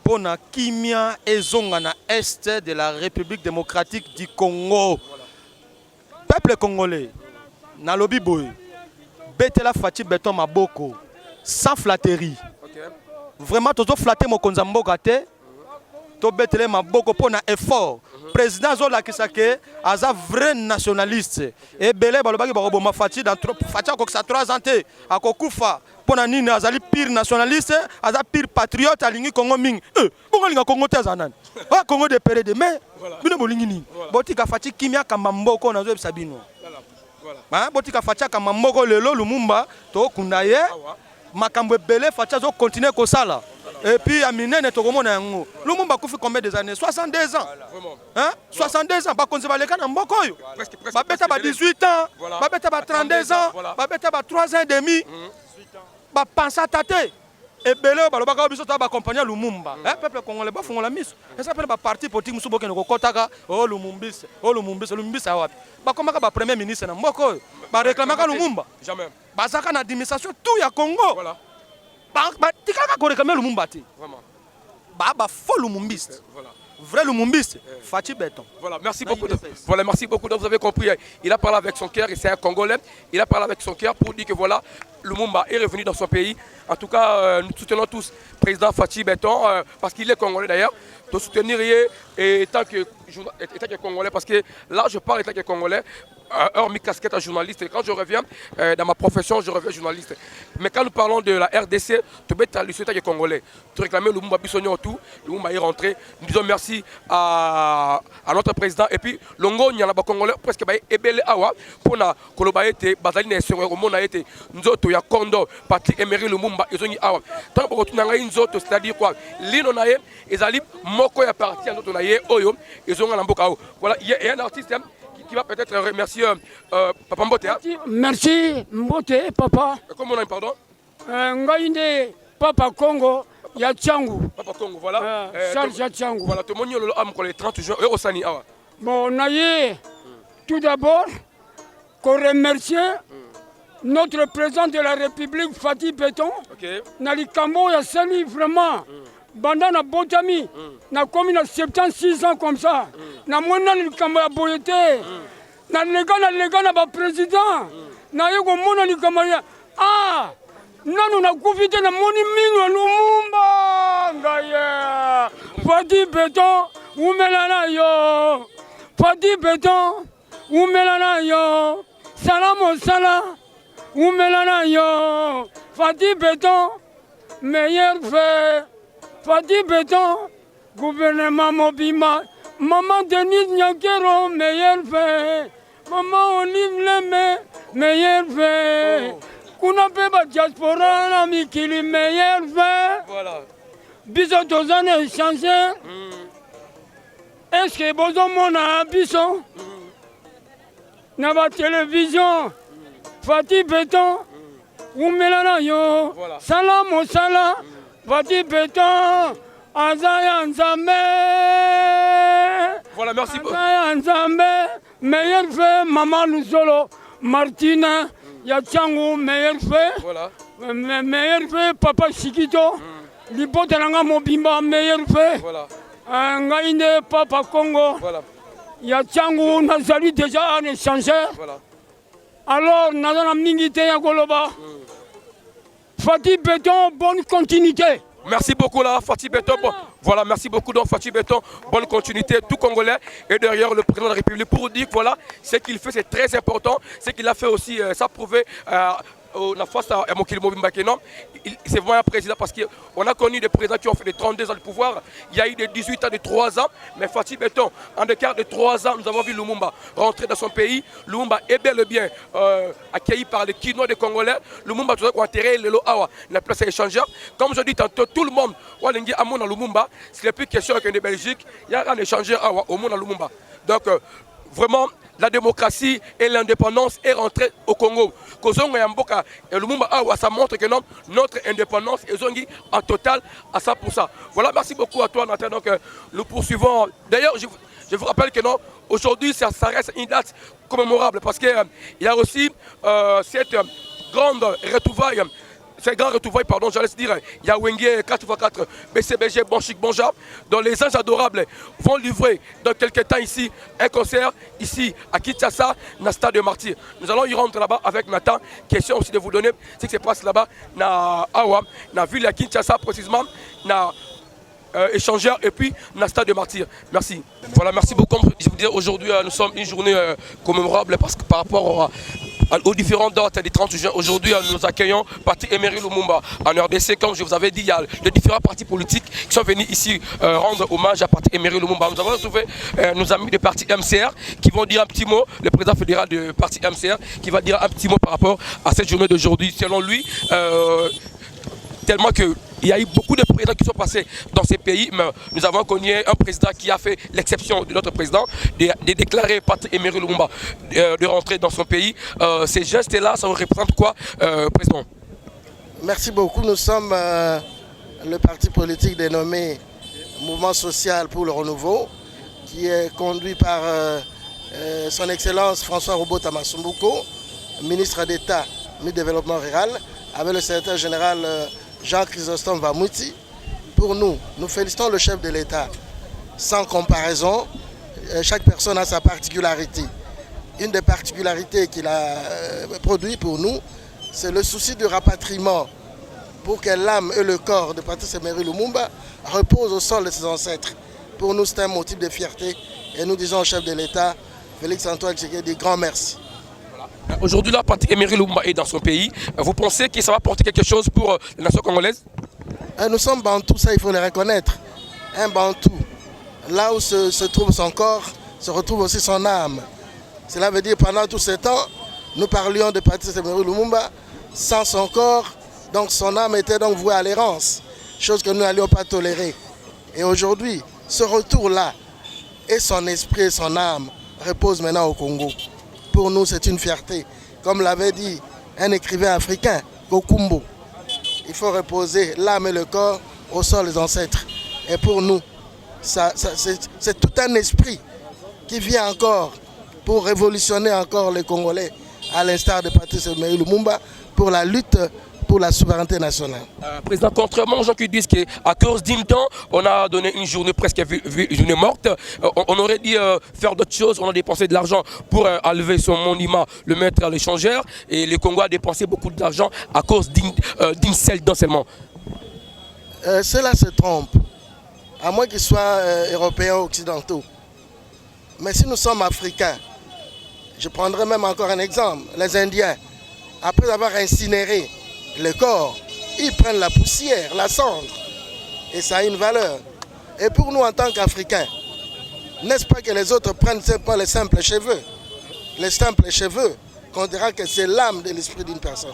Speaker 11: pour na kimia ezonga na Est de la République démocratique du Congo. Peuple congolais na lobi boy betela Fachi Beton maboko sans flatterie. Vraiment, tu as flatté mon konzamboka te, tu as bettelé ma boko pour un effort. Président Zola Kisake, as un vrai nationaliste. Et Belé Balobaki Baroboma Fati, dans Fati a 3 ans, à Kokufa, pour un nini, as un pire nationaliste, as un pire patriote, à l'Ingi Congo Ming. Pourquoi l'Inga Congo Tazanan? Ah, Congo de Péré, mais, nous ne l'Ingini. Botika Fati Kimia Kamamboko, on a joué Sabino. Botika Fati Kamamboko, le Lumumba, to Kundaye. Makambo belé Fatia zo continuer comme ça là. Et puis Aminene tokomona yango. Lumumba kufi combien des années? 62 ans. Hein? 62 ans ba konze baleka na mboko yo. Ba beta ba 18 ans, ba beta ba 32 ans, ba beta ba 3 ans et demi. Ba pensa tate. Et belé ba lobaka biso ta ba accompagner Lumumba. Hein peuple congolais ba fongola miso. Et ça s'appelle ba parti politique musu boke ko kotaka oh Lumumbis, Lumumbis awapi. Ba komaka ba premier ministre na mboko yo. Ba réclamaka Lumumba. Jamais. Bazaka na administration tout ya Congo. Voilà. Ba tikaka ko réclamer Lumumba te. Vraiment. Ba faux Lumumbiste. Voilà. Vrai Lumumbiste, Fachi Beton.
Speaker 3: Voilà, merci beaucoup. Voilà, merci beaucoup. Donc, vous avez compris, il a parlé avec son cœur et c'est un Congolais. Il a parlé avec son cœur pour dire que voilà, Lumumba est revenu dans son pays. En tout cas, nous soutenons tous le président Fachi Beton parce qu'il est Congolais d'ailleurs. De soutenir étant que Congolais parce que là je parle étant que Congolais, hors mi casquette à journaliste. Et quand je reviens dans ma profession, je reviens journaliste. Mais quand nous parlons de la RDC, tu es le Congolais. Tu réclames Lumumba Bissonio tout, Lumumba est rentré. Nous disons merci à notre président. Et puis, Longo, il y a un Congolais presque Ebele Awa pour na Kolobaete, Bazaline Sengoro Monaete, Nzoto, ya Kondo, Patrick Emery Lumumba, ils ont dit Awa. Tant que tu n'as Nzoto, c'est-à-dire quoi? L'Inonae, ils allaient Moko ya parti à notre Naye, Oyo, ils ont un Mbokao. Voilà, il y a un artiste qui va peut-être remercier Papa Mbote. Hein?
Speaker 12: Merci Mbote, papa.
Speaker 3: Comment on a pardon?
Speaker 12: Ngaïne, Papa Congo, Yachangu.
Speaker 3: Papa Congo, voilà.
Speaker 12: Charles Yachangu.
Speaker 3: Voilà, tout le monde a les 30 juin au Sani.
Speaker 12: Bon, on a tout d'abord qu'on remercie notre président de la République, Fatih Béton. Nalikambo Yassali, vraiment. Bandana Botami, na commune à 76 ans comme ça. Na mona Nalikambo ya Boyete. Na lega na président. Na yego mona Nalikambo. Ah! Nanu na kufite na moni mingo Lumumba. Ngaya. Fatih Béton, umelana yo. Fatih Béton, umelana yo. Salam sala, umelana yo. Fatih Béton, meilleur fait. Fatih Béton, gouvernement Mobima. Maman Denise Nyakero, meilleur fait. Maman Olive Leme, meilleur fait. Kuna Peba Diaspora, l'ami Kili, meilleur fait.
Speaker 3: Voilà.
Speaker 12: Biso Tozane échangé. Est-ce que Bozo Mona Biso? Dans la télévision, Fatih Béton, Oumelana yo, Salam au Salam, Fatih Béton, Azaya Nzambe.
Speaker 3: Voilà, merci beaucoup.
Speaker 12: Azaya Nzambe, meilleur fait, Maman Luzolo, Martina, Yachangu, meilleur fait.
Speaker 3: Voilà.
Speaker 12: Meilleur fait, Papa Chikito, Lipotelanga Mobimba, meilleur fait.
Speaker 3: Voilà.
Speaker 12: Ngaïne, Papa Congo.
Speaker 3: Voilà.
Speaker 12: Yachangu, Nazali déjà un échangeur.
Speaker 3: Voilà.
Speaker 12: Alors, Nazana Mingite Yagoloba. Fatih Béton, bonne continuité.
Speaker 3: Merci beaucoup là, Fatih Béton. Bon, voilà, merci beaucoup donc Fatih Béton. Bonne continuité, tout Congolais. Et derrière le président de la République pour dire que voilà, ce qu'il fait c'est très important. Ce qu'il a fait aussi, ça prouvait la face à Mokili Mobimba Kenom. C'est vraiment un président parce qu'on a connu des présidents qui ont fait des 32 ans de pouvoir. Il y a eu des 18 ans, de 3 ans. Mais Fatih Béton, en écart de 3 ans, nous avons vu Lumumba rentrer dans son pays. Lumumba est bel et bien accueilli par les Kinois des Congolais. Lumumba a enterré le Loawa, la place échangeur. Comme je dis tantôt, tout le monde, Lumumba, ce n'est plus question qu'un de Belgique. Il y a un échangeur au monde à Lumumba. Donc, vraiment, la démocratie et l'indépendance est rentrée au Congo. Et Lumumba, ça montre que notre indépendance est en total à 100%. Voilà, merci beaucoup à toi, Nathan. Donc, nous poursuivons. D'ailleurs, je vous rappelle que aujourd'hui, ça reste une date commémorable parce qu'il y a aussi cette grande retrouvaille. C'est grand retrouvaille, pardon, j'allais dire, il y a Wenge 4x4, BCBG, Bon Chic, Bon Genre, dont les anges adorables vont livrer dans quelques temps ici un concert, ici à Kinshasa, dans le stade de Martyr. Nous allons y rentrer là-bas avec Nathan. Question aussi de vous donner ce qui se passe là-bas, dans la ville de Kinshasa précisément, dans échangeur et puis dans le stade de Martyr. Merci. Voilà, merci beaucoup. Comme je vous disais, aujourd'hui, nous sommes une journée commémorable parce que par rapport aux différentes dates des 30 juin, aujourd'hui nous accueillons Parti Emery Lumumba en RDC. Comme je vous avais dit, il y a les différents partis politiques qui sont venus ici rendre hommage à Parti Emery Lumumba. Nous avons retrouvé nos amis du Parti MCR qui vont dire un petit mot, le président fédéral du Parti MCR qui va dire un petit mot par rapport à cette journée d'aujourd'hui. Selon lui, tellement qu'il y a eu beaucoup de présidents qui sont passés dans ces pays, mais nous avons connu un président qui a fait l'exception de notre président, de déclarer Parti Emery Lumumba, de rentrer dans son pays. Ces gestes-là, ça représente quoi, président?
Speaker 13: Merci beaucoup. Nous sommes le parti politique dénommé Mouvement social pour le renouveau, qui est conduit par son Excellence François Robota Masumbuko, ministre d'État du Développement rural, avec le secrétaire général Jean-Chrysostome Vamouti. Pour nous, nous félicitons le chef de l'État. Sans comparaison, chaque personne a sa particularité. Une des particularités qu'il a produit pour nous, c'est le souci du rapatriement pour que l'âme et le corps de Patrice Emery Lumumba reposent au sol de ses ancêtres. Pour nous, c'est un motif de fierté et nous disons au chef de l'État, Félix-Antoine Tshisekedi, grand merci.
Speaker 3: Aujourd'hui, là, Parti Emery Lumumba est dans son pays. Vous pensez que ça va apporter quelque chose pour la nation congolaise?
Speaker 13: Nous sommes bantous, ça il faut le reconnaître. Un bantou, là où se trouve son corps, se retrouve aussi son âme. Cela veut dire pendant tout ce temps, nous parlions de Patrice Emery Lumumba sans son corps, donc son âme était donc vouée à l'errance, chose que nous n'allions pas tolérer. Et aujourd'hui, ce retour-là, et son esprit et son âme repose maintenant au Congo. Pour nous, c'est une fierté. Comme l'avait dit un écrivain africain, Kokumbo, il faut reposer l'âme et le corps au sol des ancêtres. Et pour nous, c'est tout un esprit qui vient encore pour révolutionner encore les Congolais, à l'instar de Patrice Emery Lumumba, pour la lutte pour la souveraineté nationale.
Speaker 3: Président, contrairement aux gens qui disent qu'à cause d'un temps, on a donné une journée presque une journée morte, on aurait dit faire d'autres choses, on a dépensé de l'argent pour enlever son monument, le mettre à l'échangeur, et le Congo a dépensé beaucoup d'argent à cause d'un seul dent seulement.
Speaker 13: Cela se trompe, à moins qu'ils soient européens ou occidentaux. Mais si nous sommes africains, je prendrai même encore un exemple, les Indiens, après avoir incinéré le corps, ils prennent la poussière, la cendre, et ça a une valeur. Et pour nous en tant qu'Africains, n'est-ce pas que les autres prennent pas les simples cheveux? Les simples cheveux, qu'on dira que c'est l'âme de l'esprit d'une personne.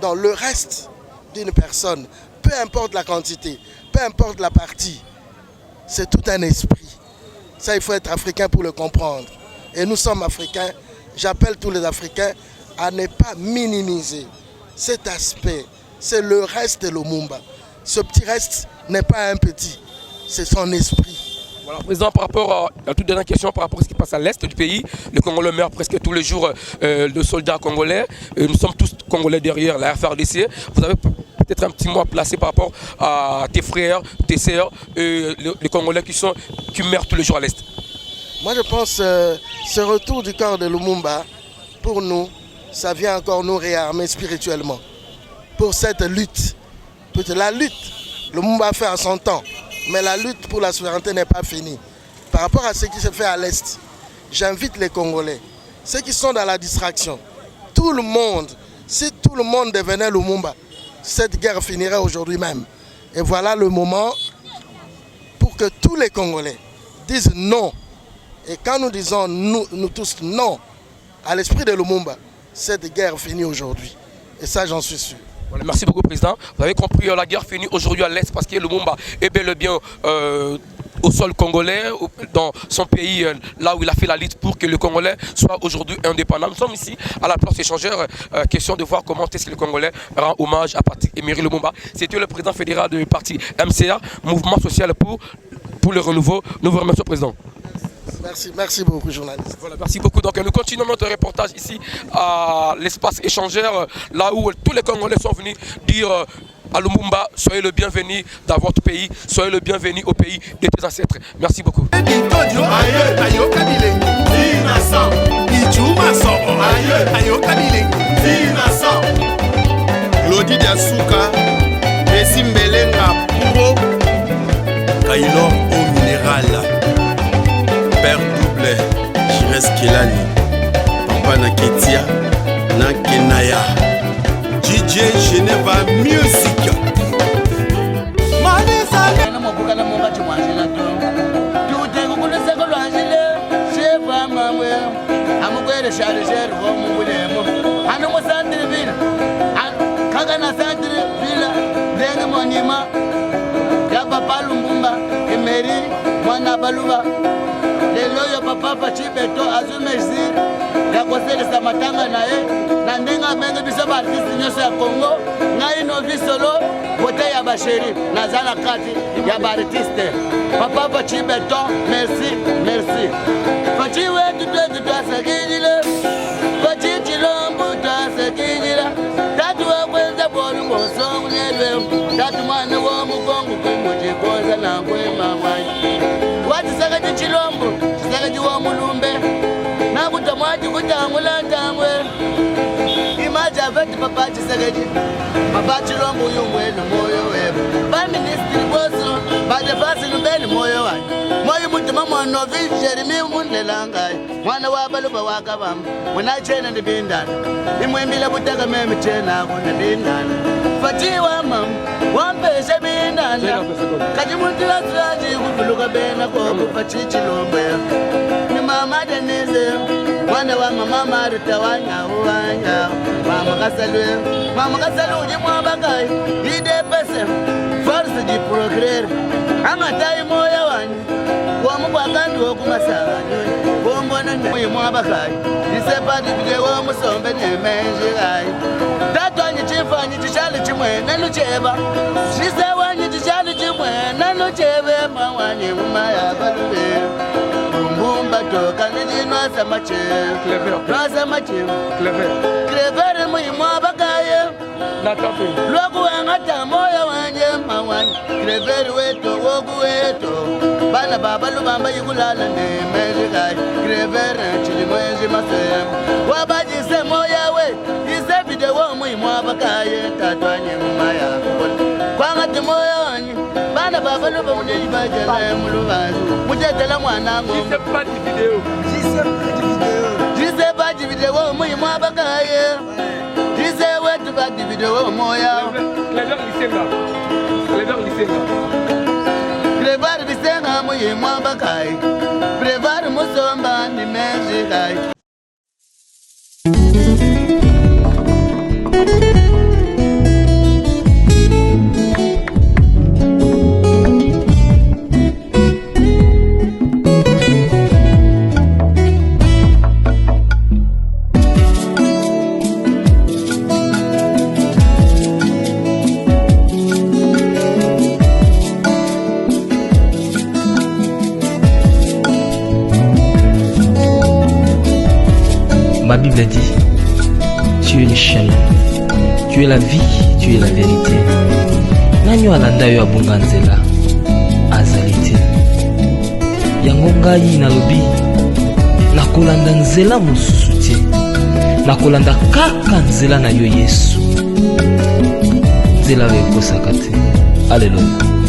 Speaker 13: Donc le reste d'une personne, peu importe la quantité, peu importe la partie, c'est tout un esprit. Ça, il faut être africain pour le comprendre. Et nous sommes africains, j'appelle tous les Africains à ne pas minimiser cet aspect. C'est le reste de Lumumba. Ce petit reste n'est pas un petit, c'est son esprit.
Speaker 3: Voilà, Président, par rapport à la toute dernière question, par rapport à ce qui passe à l'est du pays, le Congolais meurt presque tous les jours de soldats congolais. Nous sommes tous Congolais derrière la FRDC. Vous avez peut-être un petit mot à placer par rapport à tes frères, tes sœurs, les Congolais qui meurent tous les jours à l'est.
Speaker 13: Moi je pense que ce retour du corps de Lumumba, pour nous, ça vient encore nous réarmer spirituellement. Pour cette lutte, la lutte, Lumumba a fait à son temps, mais la lutte pour la souveraineté n'est pas finie. Par rapport à ce qui se fait à l'Est, j'invite les Congolais, ceux qui sont dans la distraction, tout le monde, si tout le monde devenait Lumumba, cette guerre finirait aujourd'hui même. Et voilà le moment pour que tous les Congolais disent non. Et quand nous disons nous tous non à l'esprit de Lumumba, cette guerre finit aujourd'hui. Et ça, j'en suis sûr.
Speaker 3: Voilà, merci beaucoup, Président. Vous avez compris, la guerre finit aujourd'hui à l'Est parce que Lumumba est bel et bien au sol congolais, dans son pays, là où il a fait la lutte pour que le Congolais soit aujourd'hui indépendant. Nous sommes ici à la place échangeur, question de voir comment est-ce que le Congolais rend hommage à Patrice Emery Lumumba. C'était le président fédéral du parti MCA, Mouvement Social pour le Renouveau. Nous vous remercions, Président.
Speaker 13: Merci beaucoup, journaliste.
Speaker 3: Voilà, merci beaucoup. Donc nous continuons notre reportage ici à l'espace échangeur, là où tous les Congolais sont venus dire à Lumumba, soyez le bienvenu dans votre pays, soyez le bienvenu au pays de tes ancêtres. Merci beaucoup.
Speaker 1: Claudie Diasuka, Bessi Mbelenga Puro, Kailor au minéral. Père double, Jires Kelani, Papa Naketia, Nakenaya, DJ Geneva Music.
Speaker 14: Papa Lumumba, Emery, Mwana Baluba. Lelo yo papa Pachibeto azumezir ya koselesa matanga na ye na ndenga menge biso ba artiste nyonso ya Congo ngai no bisolo bote ya basheri nazala kati ya ba artiste papa Pachibeto merci Pachi wetu twetu twasakijile Pachi chilombo twasakijile tatu wa kwenza bolu mosongu nelwe tatu mwana wa mugongo kumuji koza na kwema mwanyi wati sakati chilombo sakati wa mulumbe na kutamwaji kutangula tangwe imaja veti papa chisakati papa chilombo yungwele moyo wewe ba ministri boso ba defasi lumbeni moyo wani moyo mutima mwana Jeremy munlelangai mwana wa baluba wakabam mwana chena ndibindana imwembile butaka meme chena kuna bindana fatiwa mam wampeshe bindana kaji mutila traji kubuluka bena koku fachichi lombe ni mama Denise mwana wa mama Marita wanya mama kasalu di mwabakai ide pese force di progrer amatai moya wani wa mubaganda wokumasanganywe bombona moyimo abakai isepati videwo musombe nemenjirai tatwanyi chifanyi chichali chimwe nalucheba chisewanyi chichali chimwe naluchebe mawanyi mumaya balube mbumba toka nijinwasa machem nwasa machem klevere moyimo abakaye lwakuwangata moyo wanje mawanyi klevere weto woku weto bana baba lubamba yikulala nemejikai krevere chilimwenji masem wabajise moya we ise videwo moyimo abakaye tatwanye mumaya kwangati moyo wanyi bana baba lubamba munejibajele mulubazi mujetela mwanango jise baji videwo moyimo abakaye jise wetu baji videwo moya Prevar bisenga moyimo abakai Prevar musomba ni menjikai
Speaker 15: Ma Bible dit, tu es le chemin, tu es la vie, tu es la vérité. Nanyo alanda yo abunga nzela azalite. Yango ngai nalobi nakolanda nzela mosusu te. Nakolanda kaka nzela na yo Yesu. Nzela yo ekosaka te. Alléluia.